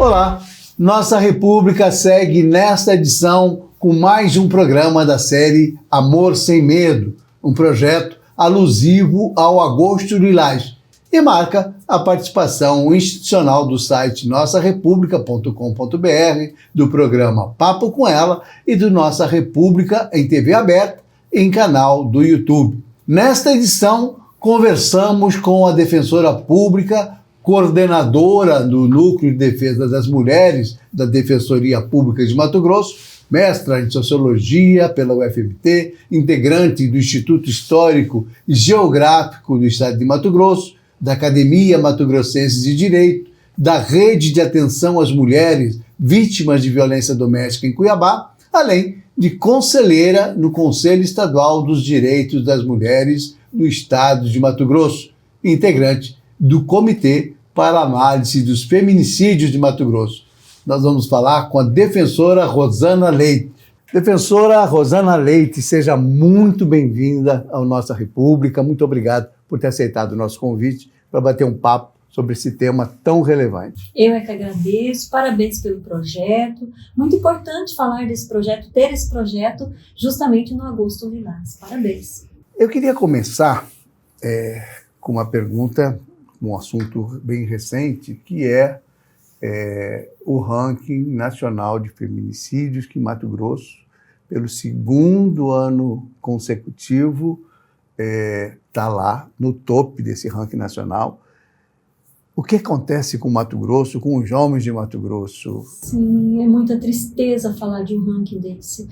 Olá, nossa República segue nesta edição com mais um programa da série Amor Sem Medo, um projeto alusivo ao Agosto Lilás e marca a participação institucional do site nossarepublica.com.br, do programa Papo com Ela e do Nossa República em TV aberta em canal do YouTube. Nesta edição, conversamos com a defensora pública, coordenadora do Núcleo de Defesa das Mulheres da Defensoria Pública de Mato Grosso, mestra em Sociologia pela UFMT, integrante do Instituto Histórico e Geográfico do Estado de Mato Grosso, da Academia Mato Grossense de Direito, da Rede de Atenção às Mulheres Vítimas de Violência Doméstica em Cuiabá, além de conselheira no Conselho Estadual dos Direitos das Mulheres do Estado de Mato Grosso, integrante do Comitê para a Análise dos Feminicídios de Mato Grosso. Nós vamos falar com a defensora Rosana Leite. Defensora Rosana Leite, seja muito bem-vinda à nossa República. Muito obrigado por ter aceitado o nosso convite para bater um papo sobre esse tema tão relevante. Eu é que agradeço, parabéns pelo projeto. Muito importante falar desse projeto, ter esse projeto justamente no Agosto Lilás. Parabéns. Eu queria começar com uma pergunta, um assunto bem recente, que é o ranking nacional de feminicídios, que Mato Grosso, pelo segundo ano consecutivo, está lá no topo desse ranking nacional. O que acontece com Mato Grosso, com os homens de Mato Grosso? Sim, é muita tristeza falar de um ranking desse.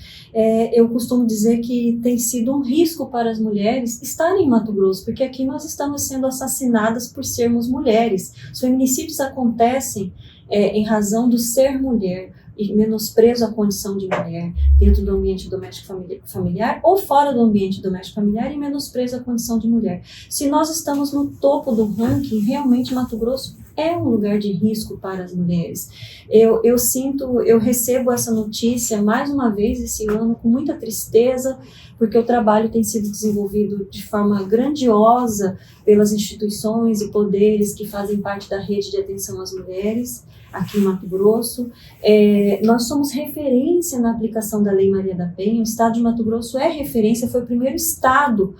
Eu costumo dizer que tem sido um risco para as mulheres estarem em Mato Grosso, porque aqui nós estamos sendo assassinadas por sermos mulheres. Os feminicídios acontecem em razão do ser mulher e menosprezo à condição de mulher dentro do ambiente doméstico familiar ou fora do ambiente doméstico familiar e menosprezo à condição de mulher. Se nós estamos no topo do ranking, realmente Mato Grosso é um lugar de risco para as mulheres. Eu recebo essa notícia mais uma vez esse ano com muita tristeza, porque o trabalho tem sido desenvolvido de forma grandiosa pelas instituições e poderes que fazem parte da rede de atenção às mulheres aqui em Mato Grosso. Nós somos referência na aplicação da Lei Maria da Penha. O estado de Mato Grosso é referência, foi o primeiro estado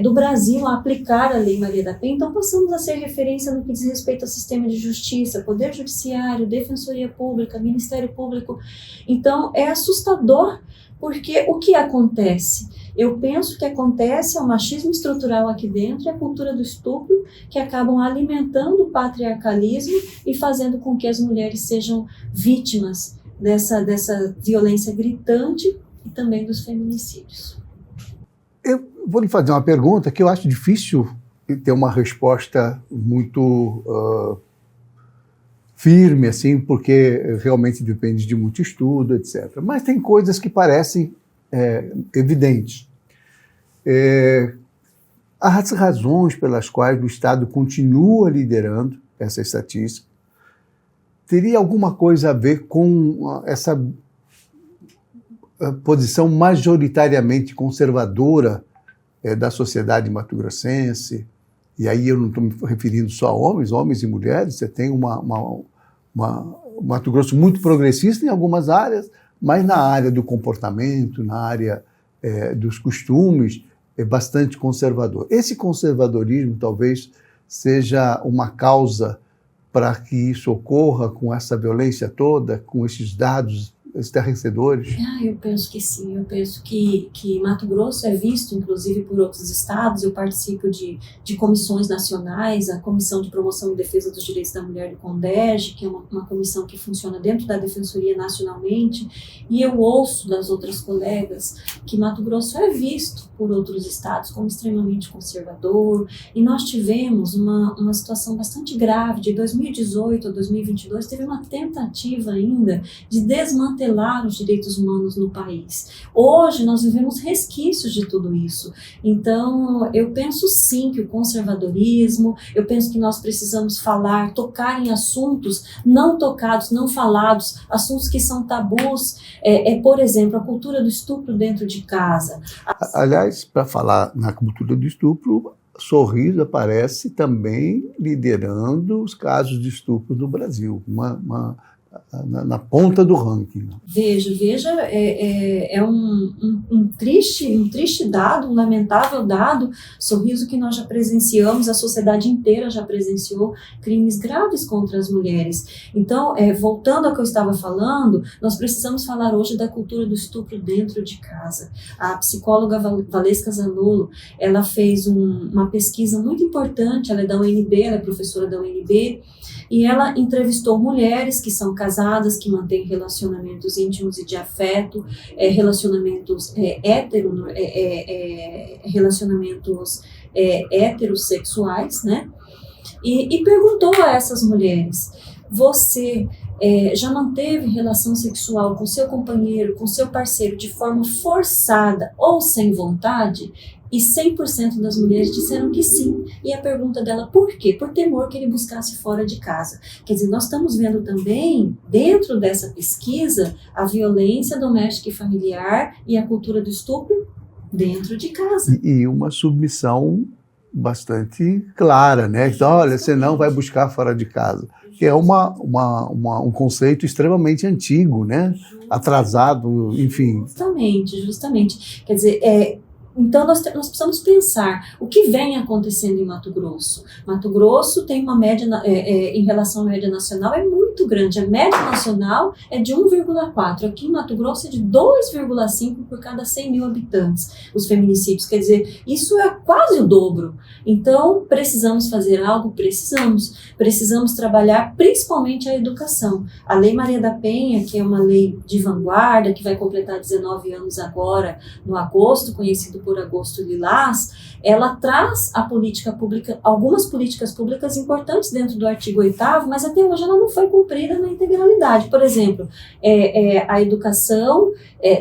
do Brasil a aplicar a Lei Maria da Penha, então passamos a ser referência no que diz respeito ao sistema de justiça, Poder Judiciário, Defensoria Pública, Ministério Público. Então é assustador, porque o que acontece? Eu penso que acontece o machismo estrutural aqui dentro e a cultura do estupro, que acabam alimentando o patriarcalismo e fazendo com que as mulheres sejam vítimas dessa violência gritante e também dos feminicídios. Eu vou lhe fazer uma pergunta que eu acho difícil ter uma resposta muito firme, assim, porque realmente depende de muito estudo, etc. Mas tem coisas que parecem evidentes. As razões pelas quais o Estado continua liderando essa estatística teria alguma coisa a ver com essa posição majoritariamente conservadora da sociedade mato-grossense, e aí eu não estou me referindo só a homens e mulheres. Você tem um Mato Grosso muito progressista em algumas áreas, mas na área do comportamento, na área dos costumes, é bastante conservador. Esse conservadorismo talvez seja uma causa para que isso ocorra, com essa violência toda, com esses dados estarrecedores? Eu penso que sim. Eu penso que Mato Grosso é visto, inclusive, por outros estados. Eu participo de comissões nacionais, a Comissão de Promoção e Defesa dos Direitos da Mulher do CONDEG, que é uma comissão que funciona dentro da Defensoria nacionalmente, e eu ouço das outras colegas que Mato Grosso é visto por outros estados como extremamente conservador, e nós tivemos uma situação bastante grave. De 2018 a 2022, teve uma tentativa ainda de desmantelar os direitos humanos no país. Hoje nós vivemos resquícios de tudo isso. Então eu penso sim que o conservadorismo, eu penso que nós precisamos tocar em assuntos não tocados, não falados, assuntos que são tabus, por exemplo, a cultura do estupro dentro de casa. Aliás, para falar na cultura do estupro, Sorriso aparece também liderando os casos de estupro no Brasil. na ponta do ranking. Veja, é um triste dado, um lamentável dado, Sorriso, que nós já presenciamos, a sociedade inteira já presenciou crimes graves contra as mulheres. Então, voltando ao que eu estava falando, nós precisamos falar hoje da cultura do estupro dentro de casa. A psicóloga Valesca Zanolo, ela fez uma pesquisa muito importante, ela é da UNB, ela é professora da UNB, e ela entrevistou mulheres que são casadas, que mantêm relacionamentos íntimos e de afeto, relacionamentos heterossexuais, né? E perguntou a essas mulheres: você já manteve relação sexual com seu companheiro, com seu parceiro, de forma forçada ou sem vontade? E 100% das mulheres disseram que sim. E a pergunta dela, por quê? Por temor que ele buscasse fora de casa. Quer dizer, nós estamos vendo também, dentro dessa pesquisa, a violência doméstica e familiar e a cultura do estupro dentro de casa. E uma submissão bastante clara, né? Então, olha, você não vai buscar fora de casa. Que é um conceito extremamente antigo, né? Atrasado, enfim. Justamente. Quer dizer, então, nós precisamos pensar o que vem acontecendo em Mato Grosso. Mato Grosso tem uma média, em relação à média nacional, é muito grande. A média nacional é de 1,4. Aqui em Mato Grosso é de 2,5 por cada 100 mil habitantes, os feminicídios. Quer dizer, isso é quase o dobro. Então, precisamos fazer algo? Precisamos trabalhar principalmente a educação. A Lei Maria da Penha, que é uma lei de vanguarda, que vai completar 19 anos agora, no agosto, conhecido por Agosto Lilás, ela traz a política pública, algumas políticas públicas importantes dentro do artigo 8º, mas até hoje ela não foi cumprida na integralidade. Por exemplo, a educação,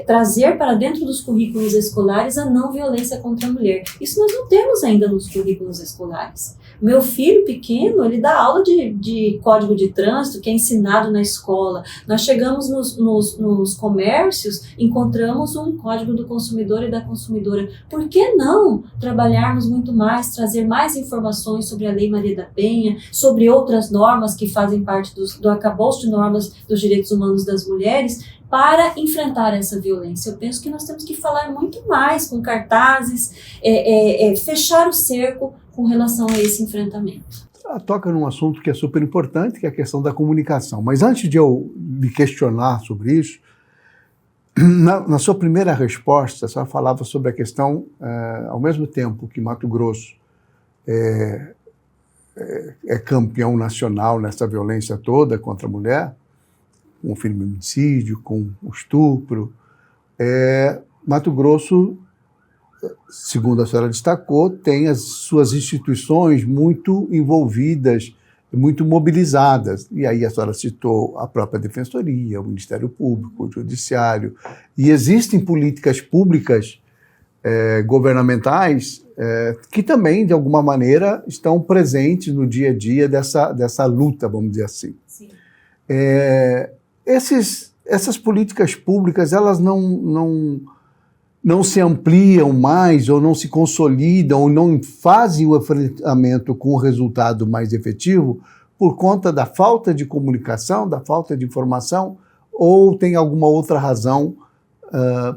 trazer para dentro dos currículos escolares a não violência contra a mulher. Isso nós não temos ainda nos currículos escolares. Meu filho pequeno, ele dá aula de código de trânsito, que é ensinado na escola. Nós chegamos nos comércios, encontramos um código do consumidor e da consumidora. Por que não trabalharmos muito mais, trazer mais informações sobre a Lei Maria da Penha, sobre outras normas que fazem parte do arcabouço de normas dos direitos humanos das mulheres, para enfrentar essa violência? Eu penso que nós temos que falar muito mais com cartazes, fechar o cerco com relação a esse enfrentamento. Ela toca num assunto que é super importante, que é a questão da comunicação. Mas antes de eu me questionar sobre isso, na sua primeira resposta, a senhora falava sobre a questão, ao mesmo tempo que Mato Grosso é campeão nacional nessa violência toda contra a mulher, com o feminicídio, com o estupro, Mato Grosso, segundo a senhora destacou, tem as suas instituições muito envolvidas, muito mobilizadas. E aí a senhora citou a própria Defensoria, o Ministério Público, o Judiciário. E existem políticas públicas governamentais que também, de alguma maneira, estão presentes no dia a dia dessa luta, vamos dizer assim. Sim. Essas políticas públicas, elas não se ampliam mais, ou não se consolidam, ou não fazem o enfrentamento com um resultado mais efetivo por conta da falta de comunicação, da falta de informação, ou tem alguma outra razão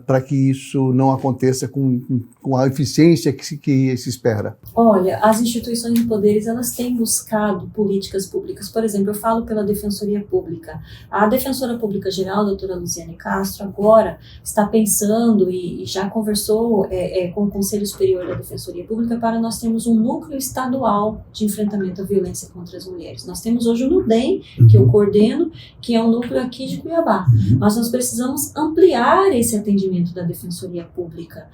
para que isso não aconteça com a eficiência que se espera? Olha, as instituições de poderes, elas têm buscado políticas públicas. Por exemplo, eu falo pela Defensoria Pública. A Defensora Pública Geral, a doutora Luziane Castro, agora está pensando e já conversou com o Conselho Superior da Defensoria Pública para nós termos um núcleo estadual de enfrentamento à violência contra as mulheres. Nós temos hoje o NUDEM, que eu coordeno, que é um núcleo aqui de Cuiabá. Mas nós precisamos ampliar esse atendimento da Defensoria Pública.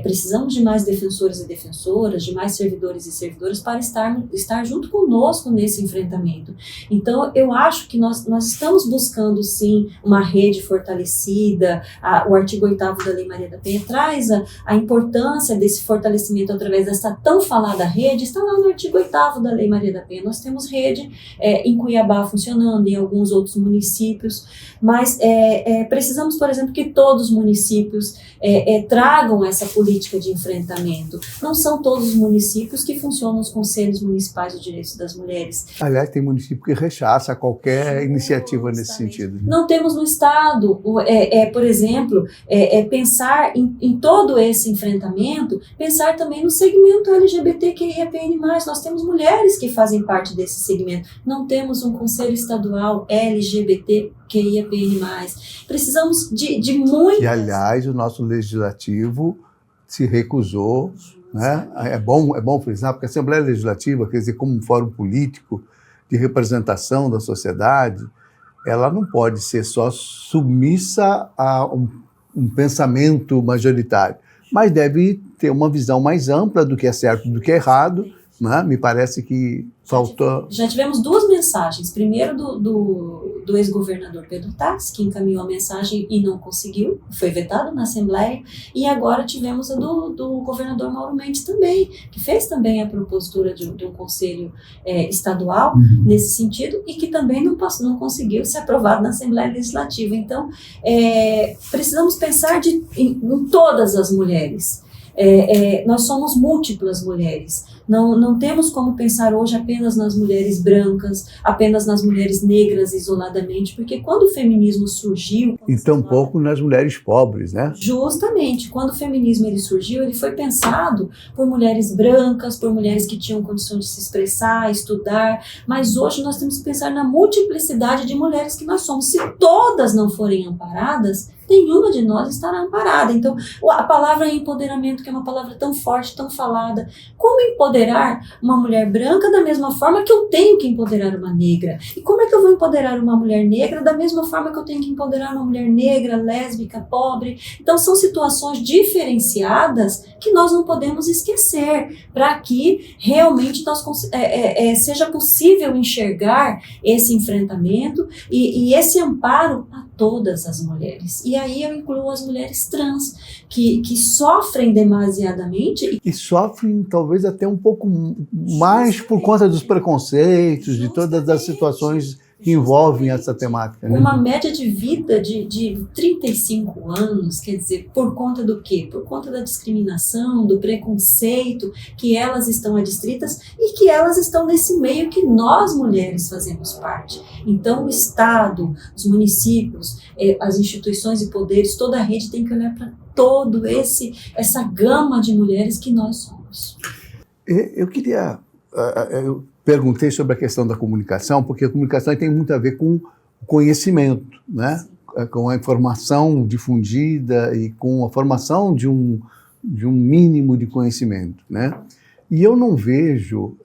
Precisamos de mais defensores e defensoras, de mais servidores e servidoras para estar junto conosco nesse enfrentamento. Então, eu acho que nós estamos buscando, sim, uma rede fortalecida. O artigo 8º da Lei Maria da Penha traz a importância desse fortalecimento através dessa tão falada rede, está lá no artigo 8º da Lei Maria da Penha. Nós temos rede em Cuiabá funcionando, em alguns outros municípios, mas precisamos, por exemplo, que todos os municípios tragam essa política de enfrentamento. Não são todos os municípios que funcionam os conselhos municipais de direitos das mulheres. Aliás, tem município que rechaça qualquer iniciativa nesse sentido. Não temos no Estado, por exemplo, pensar em todo esse enfrentamento, pensar também no segmento LGBTQIAPN+. Nós temos mulheres que fazem parte desse segmento. Não temos um conselho estadual LGBTQIAPN+. Precisamos de muitas... E, aliás, o nosso legislativo se recusou, né? É bom frisar, porque a Assembleia Legislativa, quer dizer, como um fórum político de representação da sociedade, ela não pode ser só submissa a um pensamento majoritário, mas deve ter uma visão mais ampla do que é certo e do que é errado, né? Me parece que faltou... Já tivemos duas mensagens. Primeiro do ex-governador Pedro Táxi, que encaminhou a mensagem e não conseguiu, foi vetado na Assembleia, e agora tivemos a do governador Mauro Mendes também, que fez também a propositura de um conselho estadual nesse sentido, e que também não conseguiu ser aprovado na Assembleia Legislativa. Então, precisamos pensar em todas as mulheres. Nós somos múltiplas mulheres. Não temos como pensar hoje apenas nas mulheres brancas, apenas nas mulheres negras isoladamente, porque quando o feminismo surgiu... E tampouco nas mulheres pobres, né? Justamente, quando o feminismo surgiu, ele foi pensado por mulheres brancas, por mulheres que tinham condições de se expressar, estudar, mas hoje nós temos que pensar na multiplicidade de mulheres que nós somos. Se todas não forem amparadas, nenhuma de nós estará amparada. Então, a palavra empoderamento, que é uma palavra tão forte, tão falada, como empoderar uma mulher branca da mesma forma que eu tenho que empoderar uma negra? E como é que eu vou empoderar uma mulher negra da mesma forma que eu tenho que empoderar uma mulher negra, lésbica, pobre? Então, são situações diferenciadas que nós não podemos esquecer, para que realmente seja possível enxergar esse enfrentamento e esse amparo a todas as mulheres. E aí eu incluo as mulheres trans, que sofrem demasiadamente. E sofrem talvez até um pouco mais por conta dos preconceitos, de todas as situações que envolvem essa temática. Né? Uma média de vida de 35 anos, quer dizer, por conta do quê? Por conta da discriminação, do preconceito, que elas estão adstritas e que elas estão nesse meio que nós mulheres fazemos parte. Então o Estado, os municípios, as instituições e poderes, toda a rede tem que olhar para todo essa gama de mulheres que nós somos. Eu queria... Eu perguntei sobre a questão da comunicação, porque a comunicação tem muito a ver com conhecimento, né? Com a informação difundida e com a formação de um mínimo de conhecimento, né? E eu não vejo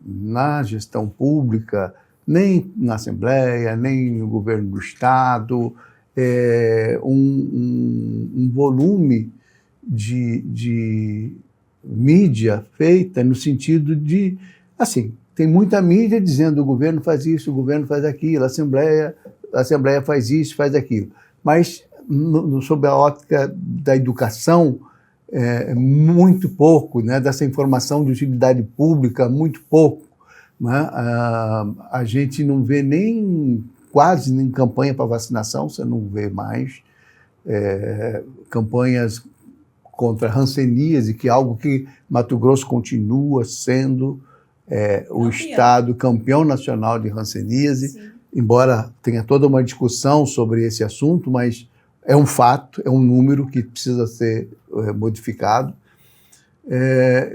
na gestão pública, nem na Assembleia, nem no governo do Estado, um volume de mídia feita no sentido de, assim, tem muita mídia dizendo o governo faz isso, o governo faz aquilo, a Assembleia faz isso, faz aquilo. Mas, sob a ótica da educação, muito pouco, né, dessa informação de utilidade pública, muito pouco. Né? A gente não vê quase nem campanha para vacinação, você não vê mais. Campanhas contra a hanseníase, que é algo que Mato Grosso continua sendo o estado campeão nacional de hanseníase. Sim. Embora tenha toda uma discussão sobre esse assunto, mas é um fato, é um número que precisa ser modificado.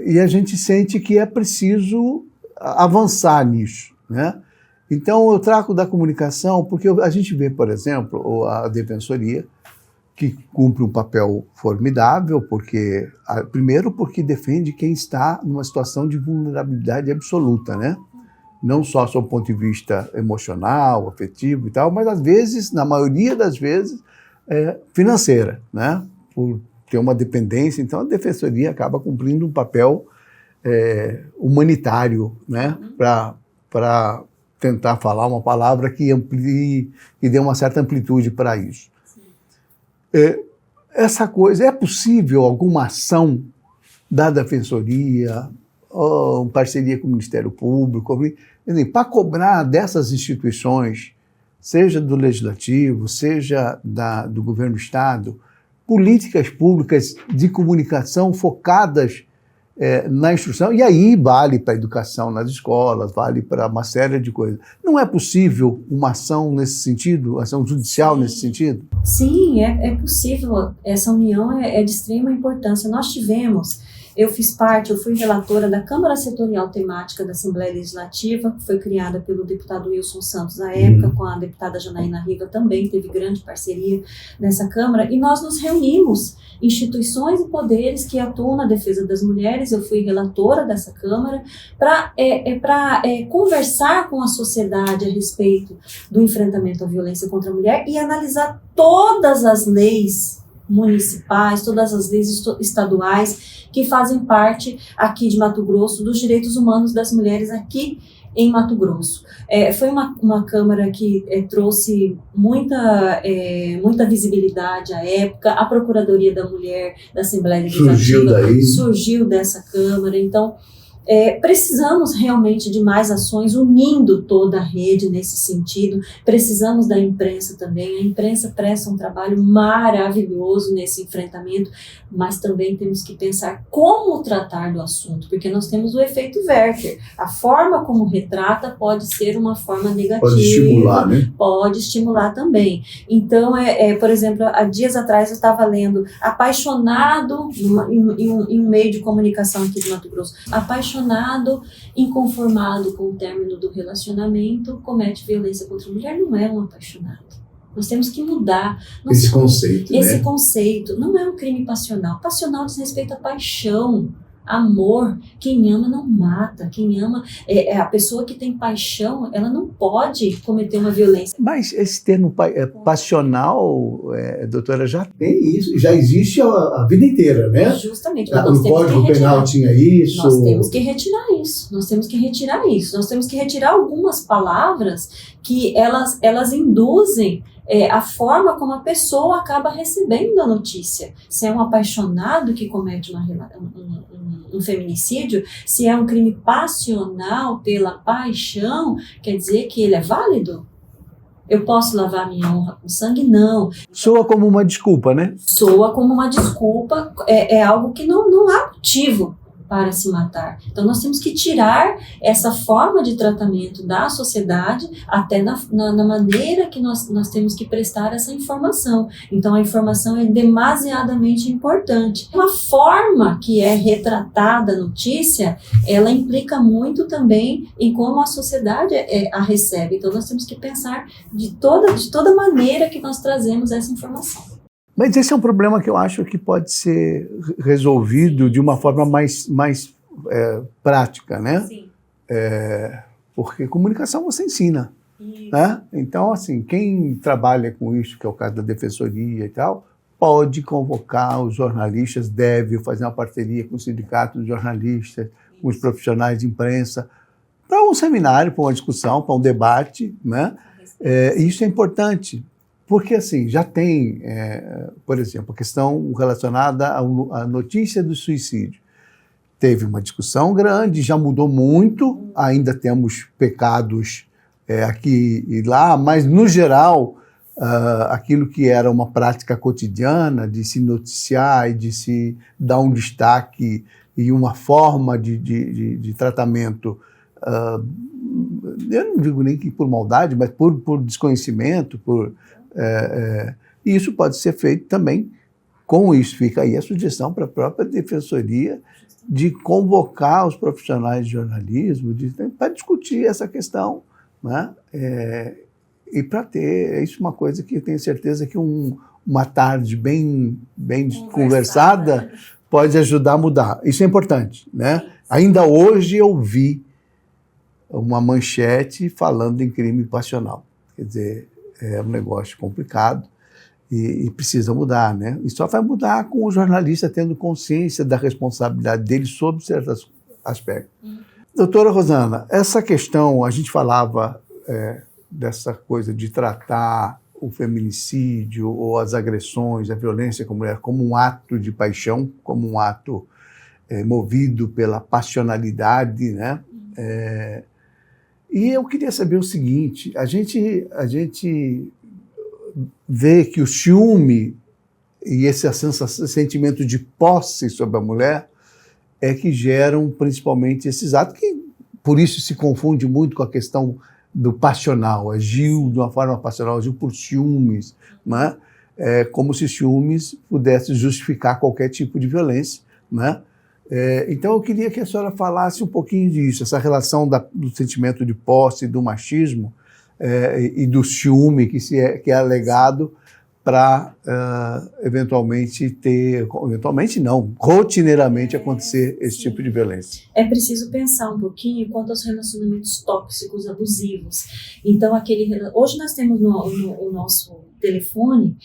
E a gente sente que é preciso avançar nisso, né? Então, eu trago da comunicação, porque a gente vê, por exemplo, a Defensoria, que cumpre um papel formidável, primeiro porque defende quem está numa situação de vulnerabilidade absoluta, né? Não só sob o ponto de vista emocional, afetivo e tal, mas às vezes, na maioria das vezes, financeira, né? Por ter uma dependência. Então, a Defensoria acaba cumprindo um papel humanitário, né? Para tentar falar uma palavra que amplie, que dê uma certa amplitude para isso. Essa coisa, é possível alguma ação da Defensoria, ou parceria com o Ministério Público, para cobrar dessas instituições seja do Legislativo, seja do Governo do Estado, políticas públicas de comunicação focadas na instrução, e aí vale para a educação nas escolas, vale para uma série de coisas. Não é possível uma ação nesse sentido, ação judicial nesse sentido? Sim, é possível. Essa união é de extrema importância. Eu fui relatora da Câmara Setorial Temática da Assembleia Legislativa, que foi criada pelo deputado Wilson Santos à época, com a deputada Janaína Riva também, teve grande parceria nessa Câmara, e nós nos reunimos, instituições e poderes que atuam na defesa das mulheres, eu fui relatora dessa Câmara, para conversar com a sociedade a respeito do enfrentamento à violência contra a mulher e analisar todas as leis municipais, todas as leis estaduais que fazem parte aqui de Mato Grosso, dos direitos humanos das mulheres aqui em Mato Grosso. Foi uma Câmara que trouxe muita visibilidade à época. A Procuradoria da Mulher da Assembleia Legislativa surgiu dessa Câmara. Então, precisamos realmente de mais ações, unindo toda a rede nesse sentido. Precisamos da imprensa também. A imprensa presta um trabalho maravilhoso nesse enfrentamento, mas também temos que pensar como tratar do assunto, porque nós temos o efeito Werther. A forma como retrata pode ser uma forma negativa. Pode estimular, né? Pode estimular também. Então, por exemplo, há dias atrás eu estava lendo apaixonado em um meio de comunicação aqui de Mato Grosso, apaixonado, inconformado com o término do relacionamento, comete violência contra a mulher. Não é um apaixonado. Nós temos que mudar esse conceito. Esse conceito não é um crime passional. Passional diz respeito à paixão, amor. Quem ama não mata. Quem ama, a pessoa que tem paixão, ela não pode cometer uma violência. Mas esse termo passional, doutora, já tem isso, já existe a vida inteira, né? Justamente. O Código Penal tinha isso. Nós temos que retirar isso. Nós temos que retirar algumas palavras que elas induzem a forma como a pessoa acaba recebendo a notícia. Se é um apaixonado que comete um feminicídio, se é um crime passional pela paixão, quer dizer que ele é válido? Eu posso lavar minha honra com sangue? Não. Soa como uma desculpa, né? Soa como uma desculpa, é algo que não há motivo para se matar. Então, nós temos que tirar essa forma de tratamento da sociedade até na maneira que nós temos que prestar essa informação. Então, a informação é demasiadamente importante. Uma forma que é retratada a notícia, ela implica muito também em como a sociedade a recebe. Então, nós temos que pensar de toda maneira que nós trazemos essa informação. Mas esse é um problema que eu acho que pode ser resolvido de uma forma mais prática, né? Sim. Porque comunicação você ensina, né? Então, assim, quem trabalha com isso, que é o caso da Defensoria e tal, pode convocar os jornalistas, deve fazer uma parceria com o sindicato dos jornalistas, com os profissionais de imprensa, para um seminário, para uma discussão, para um debate, né? Isso é importante. Porque, assim, já tem, por exemplo, a questão relacionada à notícia do suicídio. Teve uma discussão grande, já mudou muito, ainda temos pecados aqui e lá, mas, no geral, aquilo que era uma prática cotidiana de se noticiar e de se dar um destaque e uma forma de tratamento, eu não digo nem que por maldade, mas por desconhecimento, e isso pode ser feito também. Com isso, fica aí a sugestão para a própria Defensoria de convocar os profissionais de jornalismo para discutir essa questão, né? E para ter isso, uma coisa que eu tenho certeza que uma tarde bem conversada pode ajudar a mudar. Isso é importante, né? Ainda hoje eu vi uma manchete falando em crime passional. Quer dizer, é um negócio complicado e precisa mudar, né? E só vai mudar com o jornalista tendo consciência da responsabilidade dele sobre certos aspectos. Doutora Rosana, essa questão, a gente falava dessa coisa de tratar o feminicídio ou as agressões, a violência com a mulher como um ato de paixão, como um ato movido pela passionalidade, né? E eu queria saber o seguinte, a gente vê que o ciúme e esse sentimento de posse sobre a mulher é que geram principalmente esses atos, que por isso se confunde muito com a questão do passional, agiu de uma forma passional, agiu por ciúmes, né? Como se ciúmes pudesse justificar qualquer tipo de violência, né? Então eu queria que a senhora falasse um pouquinho disso, essa relação do sentimento de posse, do machismo e do ciúme que é alegado para eventualmente rotineiramente acontecer esse tipo de violência. É preciso pensar um pouquinho quanto aos relacionamentos tóxicos, abusivos. Então, hoje nós temos no nosso telefone,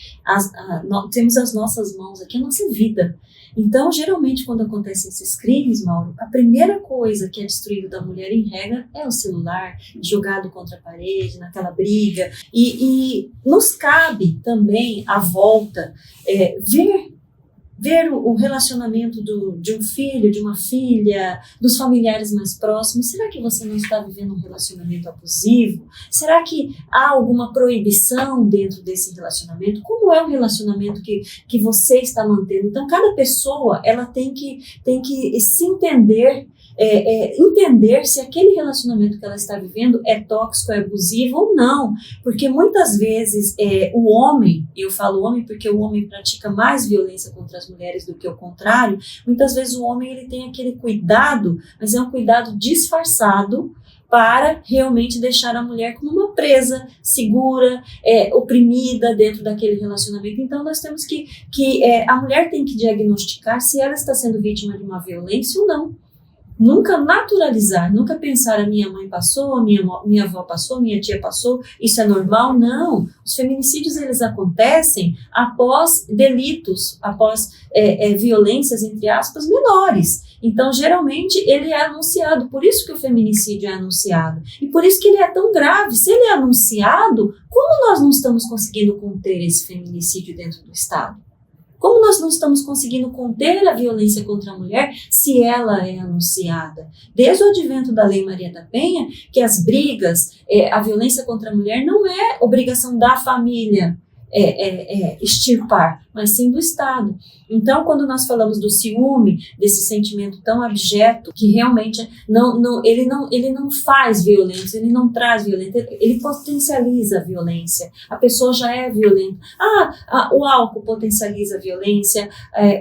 temos as nossas mãos aqui, a nossa vida. Então, geralmente, quando acontecem esses crimes, Mauro, a primeira coisa que é destruída da mulher, em regra, é o celular, jogado contra a parede, naquela briga. E nos cabe também, à volta, ver o relacionamento de um filho, de uma filha, dos familiares mais próximos. Será que você não está vivendo um relacionamento abusivo? Será que há alguma proibição dentro desse relacionamento? Como é o relacionamento que você está mantendo? Então, cada pessoa ela tem que se entender, entender se aquele relacionamento que ela está vivendo é tóxico, é abusivo ou não, porque muitas vezes o homem, e eu falo homem porque o homem pratica mais violência contra as mulheres do que o contrário, muitas vezes o homem ele tem aquele cuidado, mas é um cuidado disfarçado para realmente deixar a mulher como uma presa, segura, oprimida dentro daquele relacionamento. Então nós temos que a mulher tem que diagnosticar se ela está sendo vítima de uma violência ou não. Nunca naturalizar, nunca pensar a minha mãe passou, a minha avó passou, minha tia passou, isso é normal, não. Os feminicídios eles acontecem após delitos, após violências, entre aspas, menores. Então, geralmente, ele é anunciado, por isso que o feminicídio é anunciado. E por isso que ele é tão grave. Se ele é anunciado, como nós não estamos conseguindo conter esse feminicídio dentro do Estado? Como nós não estamos conseguindo conter a violência contra a mulher se ela é anunciada? Desde o advento da Lei Maria da Penha, que as brigas, a violência contra a mulher não é obrigação da família extirpar, mas sim do Estado. Então, quando nós falamos do ciúme, desse sentimento tão abjeto, que realmente ele não faz violência, ele não traz violência, ele potencializa a violência. A pessoa já é violenta. O álcool potencializa a violência,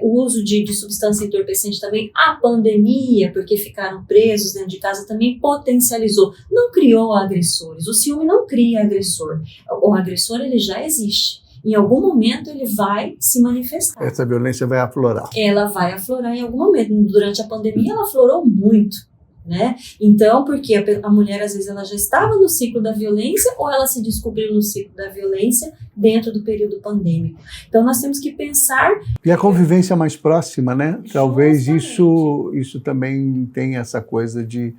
o uso de substância entorpecente também, a pandemia, porque ficaram presos dentro de casa, também potencializou. Não criou agressores. O ciúme não cria agressor. O agressor, ele já existe. Em algum momento ele vai se manifestar. Essa violência vai aflorar. Ela vai aflorar em algum momento. Durante a pandemia ela aflorou muito, né? Então, porque a mulher às vezes ela já estava no ciclo da violência ou ela se descobriu no ciclo da violência dentro do período pandêmico. Então nós temos que pensar... E a convivência mais próxima, né? Talvez isso também tenha essa coisa de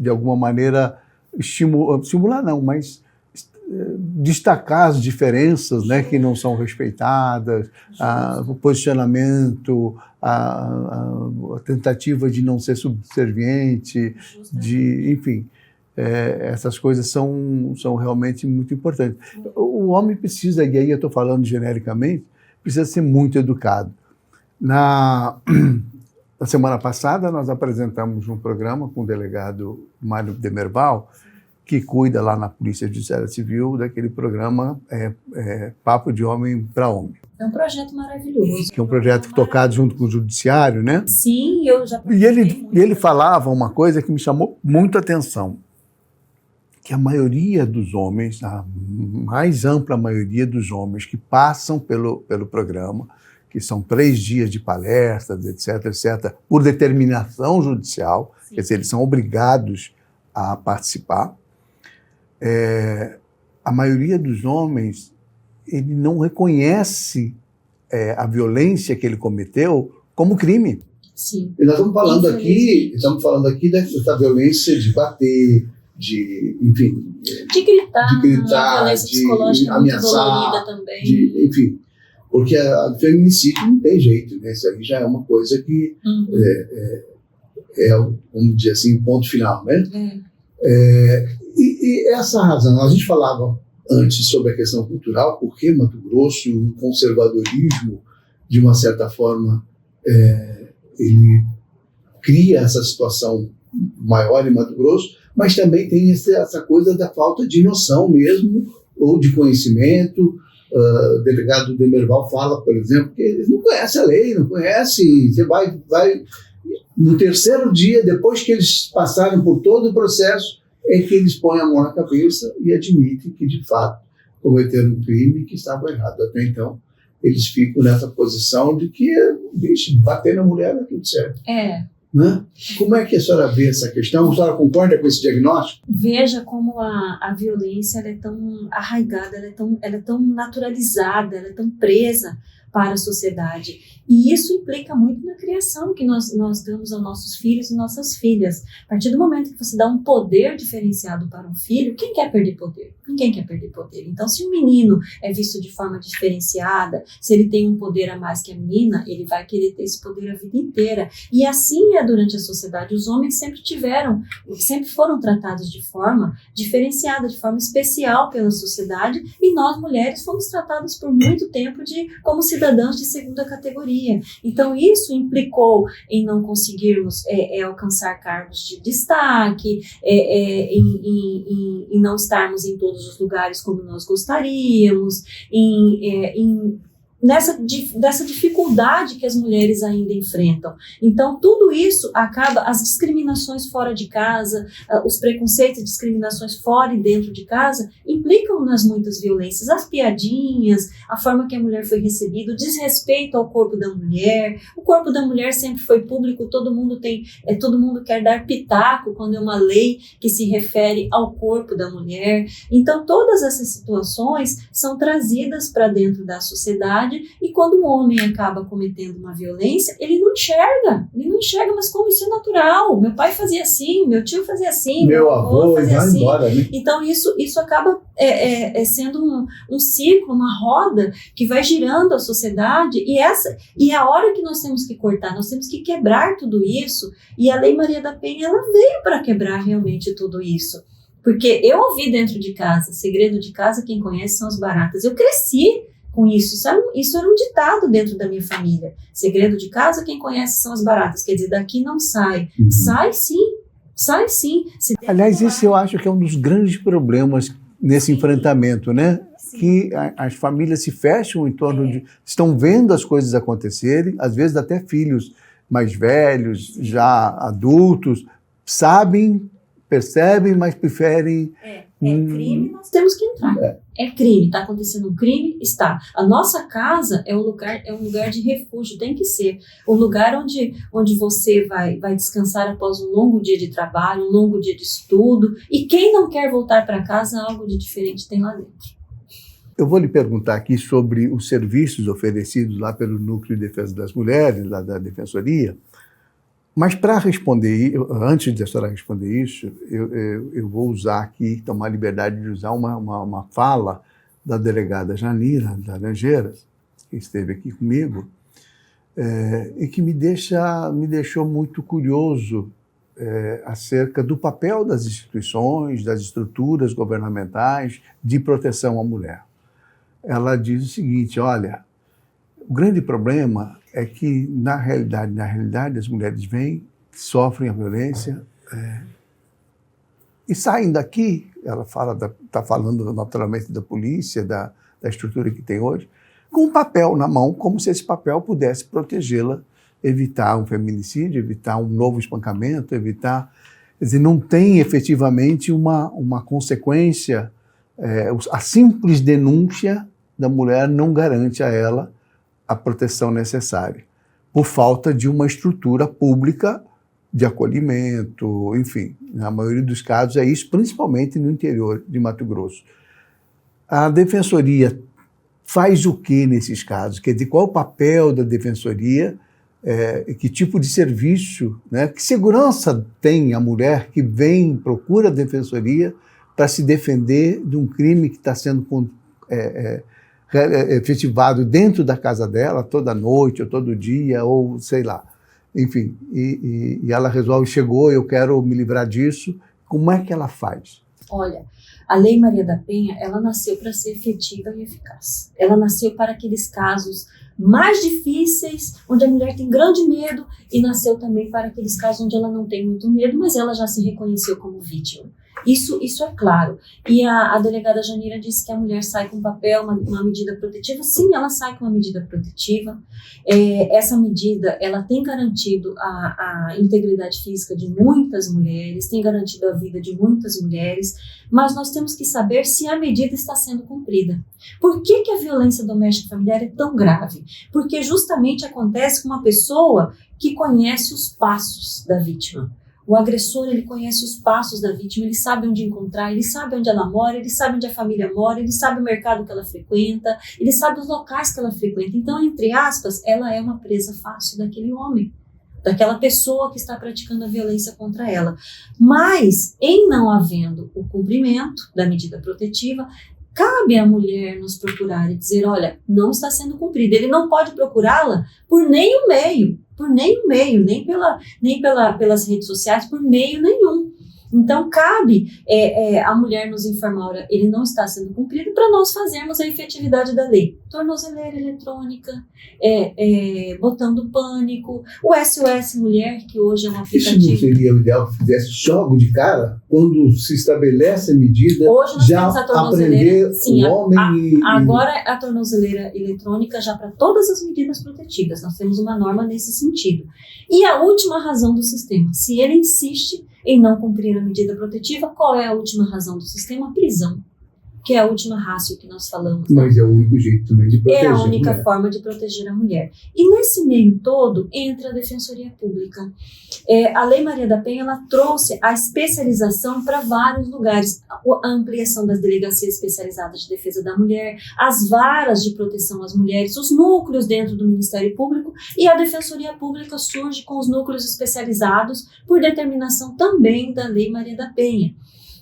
alguma maneira estimular não, mas destacar as diferenças, né, que não são respeitadas, o posicionamento, a tentativa de não ser subserviente, enfim, essas coisas são realmente muito importantes. O homem precisa, e aí eu estou falando genericamente, precisa ser muito educado. Na semana passada nós apresentamos um programa com o delegado Mário Demerval, que cuida lá na Polícia Judiciária Civil daquele programa Papo de Homem para Homem. É um projeto maravilhoso. Que é um projeto tocado junto com o Judiciário, né? Sim, eu já... E ele falava uma coisa que me chamou muito a atenção, que a maioria dos homens, a mais ampla maioria dos homens que passam pelo programa, que são 3 dias de palestras, etc., por determinação judicial, sim, quer dizer, eles são obrigados a participar, a maioria dos homens ele não reconhece a violência que ele cometeu como crime. Sim. E nós estamos falando aqui dessa violência de bater, enfim, de gritar, violência psicológica ameaçar, muito dolorida também. Enfim, porque o feminicídio não tem jeito, né? Isso aí já é uma coisa que vamos dizer assim, ponto final, né? E E essa razão, a gente falava antes sobre a questão cultural, porque Mato Grosso, o conservadorismo, de uma certa forma, ele cria essa situação maior em Mato Grosso, mas também tem essa coisa da falta de noção mesmo, ou de conhecimento. O delegado Demerval fala, por exemplo, que eles não conhecem a lei, não conhecem. Você vai no terceiro dia, depois que eles passaram por todo o processo, é que eles põem a mão na cabeça e admitem que, de fato, cometeram um crime que estava errado. Até então, eles ficam nessa posição de que, bicho, bater na mulher é tudo certo. Né? Como é que a senhora vê essa questão? A senhora concorda com esse diagnóstico? Veja como a violência ela é tão arraigada, ela é tão naturalizada, ela é tão presa para a sociedade. E isso implica muito na criação que nós damos aos nossos filhos e nossas filhas. A partir do momento que você dá um poder diferenciado para um filho, quem quer perder poder? Ninguém quer perder poder. Então, se um menino é visto de forma diferenciada, se ele tem um poder a mais que a menina, ele vai querer ter esse poder a vida inteira. E assim é durante a sociedade. Os homens sempre foram tratados de forma diferenciada, de forma especial pela sociedade, e nós, mulheres, fomos tratadas por muito tempo como cidadãs de segunda categoria. Então, isso implicou em não conseguirmos alcançar cargos de destaque, em não estarmos em todos os lugares como nós gostaríamos, dessa dificuldade que as mulheres ainda enfrentam. Então, tudo isso acaba, as discriminações fora de casa, os preconceitos e discriminações fora e dentro de casa, implicam nas muitas violências, as piadinhas, a forma que a mulher foi recebida, o desrespeito ao corpo da mulher. O corpo da mulher sempre foi público, todo mundo quer dar pitaco quando é uma lei que se refere ao corpo da mulher. Então, todas essas situações são trazidas para dentro da sociedade. E quando um homem acaba cometendo uma violência, ele não enxerga, mas como isso é natural, meu pai fazia assim, meu tio fazia assim, meu avô fazia assim. Embora, né? Então isso acaba sendo um ciclo, uma roda que vai girando a sociedade, e é a hora que nós temos que cortar, nós temos que quebrar tudo isso, e a Lei Maria da Penha, ela veio para quebrar realmente tudo isso. Porque eu ouvi dentro de casa, segredo de casa, quem conhece são as baratas. Eu cresci com isso. Isso era um ditado dentro da minha família. Segredo de casa, quem conhece são as baratas. Quer dizer, daqui não sai. Uhum. Sai sim. Aliás, esse eu acho que é um dos grandes problemas nesse enfrentamento, né? Sim. Que as famílias se fecham em torno de... Estão vendo as coisas acontecerem, às vezes até filhos mais velhos, já adultos, sabem, percebem, mas preferem... crime, nós temos que entrar. É crime, está acontecendo um crime, está. A nossa casa é um lugar de refúgio, tem que ser. Um lugar onde você vai descansar após um longo dia de trabalho, um longo dia de estudo. E quem não quer voltar para casa, algo de diferente tem lá dentro. Eu vou lhe perguntar aqui sobre os serviços oferecidos lá pelo Núcleo de Defesa das Mulheres, lá da Defensoria. Mas para responder, antes de a senhora responder isso, eu vou usar aqui, tomar a liberdade de usar uma fala da delegada Janira Laranjeiras, que esteve aqui comigo, e que me deixou muito curioso acerca do papel das instituições, das estruturas governamentais de proteção à mulher. Ela diz o seguinte: olha, o grande problema é que, na realidade, as mulheres vêm, sofrem a violência e saem daqui. Ela está falando naturalmente da polícia, da estrutura que tem hoje, com um papel na mão, como se esse papel pudesse protegê-la, evitar um feminicídio, evitar um novo espancamento, evitar... Quer dizer, não tem efetivamente uma consequência. A simples denúncia da mulher não garante a ela a proteção necessária, por falta de uma estrutura pública de acolhimento, enfim, na maioria dos casos é isso, principalmente no interior de Mato Grosso. A Defensoria faz o que nesses casos? Quer dizer, qual é o papel da Defensoria, que tipo de serviço, né? Que segurança tem a mulher que vem, procura a Defensoria para se defender de um crime que está sendo efetivado dentro da casa dela, toda noite, ou todo dia, ou sei lá. Enfim, e ela resolve, chegou, eu quero me livrar disso. Como é que ela faz? Olha, a Lei Maria da Penha, ela nasceu para ser efetiva e eficaz. Ela nasceu para aqueles casos mais difíceis, onde a mulher tem grande medo, e nasceu também para aqueles casos onde ela não tem muito medo, mas ela já se reconheceu como vítima. Isso é claro. E a delegada Janira disse que a mulher sai com papel, uma medida protetiva. Sim, ela sai com uma medida protetiva. Essa medida, ela tem garantido a integridade física de muitas mulheres, tem garantido a vida de muitas mulheres, mas nós temos que saber se a medida está sendo cumprida. Por que a violência doméstica familiar é tão grave? Porque justamente acontece com uma pessoa que conhece os passos da vítima. O agressor, ele conhece os passos da vítima, ele sabe onde encontrar, ele sabe onde ela mora, ele sabe onde a família mora, ele sabe o mercado que ela frequenta, ele sabe os locais que ela frequenta. Então, entre aspas, ela é uma presa fácil daquele homem, daquela pessoa que está praticando a violência contra ela. Mas, em não havendo o cumprimento da medida protetiva, cabe à mulher nos procurar e dizer, olha, não está sendo cumprida. Ele não pode procurá-la por nenhum meio, nem pelas redes sociais, por meio nenhum. Então, cabe a mulher nos informar, olha, ele não está sendo cumprido, para nós fazermos a efetividade da lei. Tornozeleira eletrônica, botão do pânico, o SOS Mulher, que hoje é um aplicativo. Isso não seria o ideal que fizesse logo de cara, quando se estabelece a medida, hoje nós já temos a tornozeleira, sim, o homem agora a tornozeleira eletrônica já para todas as medidas protetivas, nós temos uma norma nesse sentido. E a última razão do sistema, se ele insiste em não cumprir a medida protetiva, qual é a última razão do sistema? A prisão, que é a última ratio que nós falamos. Mas é o único jeito também de proteger. É a única forma de proteger a mulher. E nesse meio todo entra a Defensoria Pública. A Lei Maria da Penha, ela trouxe a especialização para vários lugares. A ampliação das delegacias especializadas de defesa da mulher, as varas de proteção às mulheres, os núcleos dentro do Ministério Público, e a Defensoria Pública surge com os núcleos especializados por determinação também da Lei Maria da Penha.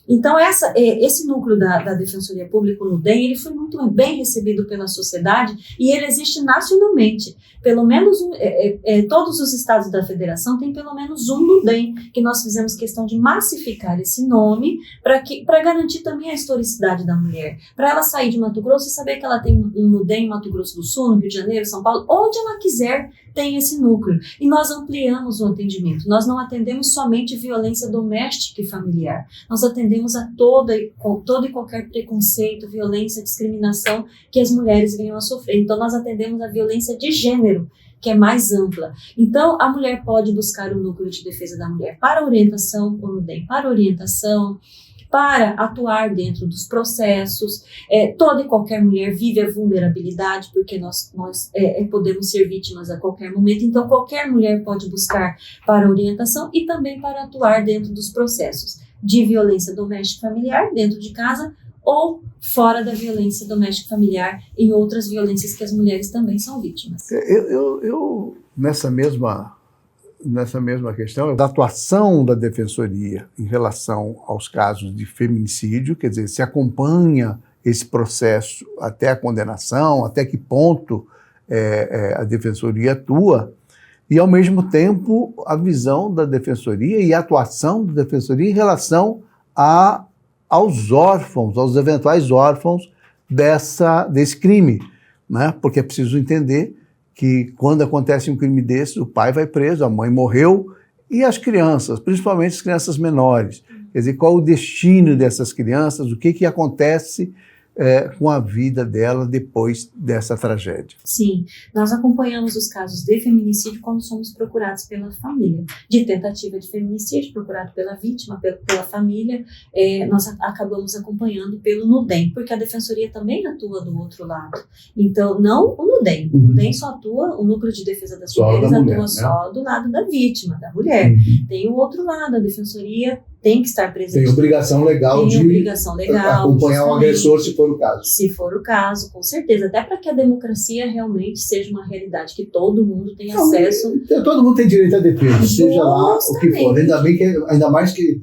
Então, esse núcleo da Defensoria Pública, o NUDEM, ele foi muito bem recebido pela sociedade e ele existe nacionalmente. Pelo menos todos os estados da federação têm pelo menos um NUDEM, que nós fizemos questão de massificar esse nome para garantir também a historicidade da mulher. Para ela sair de Mato Grosso e saber que ela tem um NUDEM em Mato Grosso do Sul, no Rio de Janeiro, São Paulo, onde ela quiser, tem esse núcleo. E nós ampliamos o atendimento. Nós não atendemos somente violência doméstica e familiar. Nós atendemos a todo e qualquer preconceito, violência, discriminação que as mulheres venham a sofrer. Então, nós atendemos a violência de gênero, que é mais ampla. Então, a mulher pode buscar o núcleo de defesa da mulher para orientação, o NUDEM para orientação, para atuar dentro dos processos. Toda e qualquer mulher vive a vulnerabilidade, porque nós podemos ser vítimas a qualquer momento. Então, qualquer mulher pode buscar para orientação e também para atuar dentro dos processos de violência doméstica familiar, dentro de casa, ou fora da violência doméstica familiar, em outras violências que as mulheres também são vítimas. Eu nessa mesma questão da atuação da Defensoria em relação aos casos de feminicídio, quer dizer, se acompanha esse processo até a condenação, até que ponto a Defensoria atua, e ao mesmo tempo a visão da Defensoria e a atuação da Defensoria em relação aos órfãos, aos eventuais órfãos desse crime, né? Porque é preciso entender que quando acontece um crime desse, o pai vai preso, a mãe morreu, e as crianças, principalmente as crianças menores. Quer dizer, qual o destino dessas crianças, o que acontece com a vida dela depois dessa tragédia. Sim, nós acompanhamos os casos de feminicídio quando somos procurados pela família, de tentativa de feminicídio, procurado pela vítima, pela família, nós acabamos acompanhando pelo NUDEM, porque a Defensoria também atua do outro lado. Então, não o NUDEM, o NUDEM só atua, o Núcleo de Defesa das Mulheres atua só do lado da vítima, da mulher. Tem o outro lado, a Defensoria tem que estar presente. Tem obrigação legal de acompanhar o agressor, se for o caso. Se for o caso, com certeza. Até para que a democracia realmente seja uma realidade, que todo mundo tenha acesso. Todo mundo tem direito à defesa, seja lá o que for. Ainda mais que,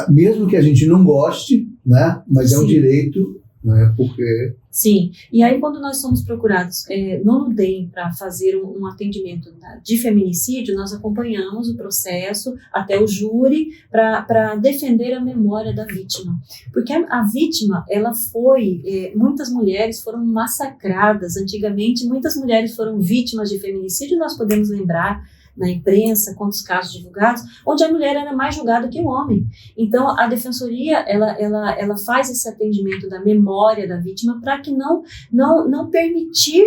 mesmo que a gente não goste, né? Mas é um direito, né? Porque Sim, e aí quando nós somos procurados no NUDEM para fazer um atendimento de feminicídio, nós acompanhamos o processo até o júri para defender a memória da vítima, porque a vítima, ela foi, muitas mulheres foram massacradas, antigamente muitas mulheres foram vítimas de feminicídio, nós podemos lembrar na imprensa, quantos casos divulgados, onde a mulher era mais julgada que o homem. Então, a defensoria, ela faz esse atendimento da memória da vítima para que não permitir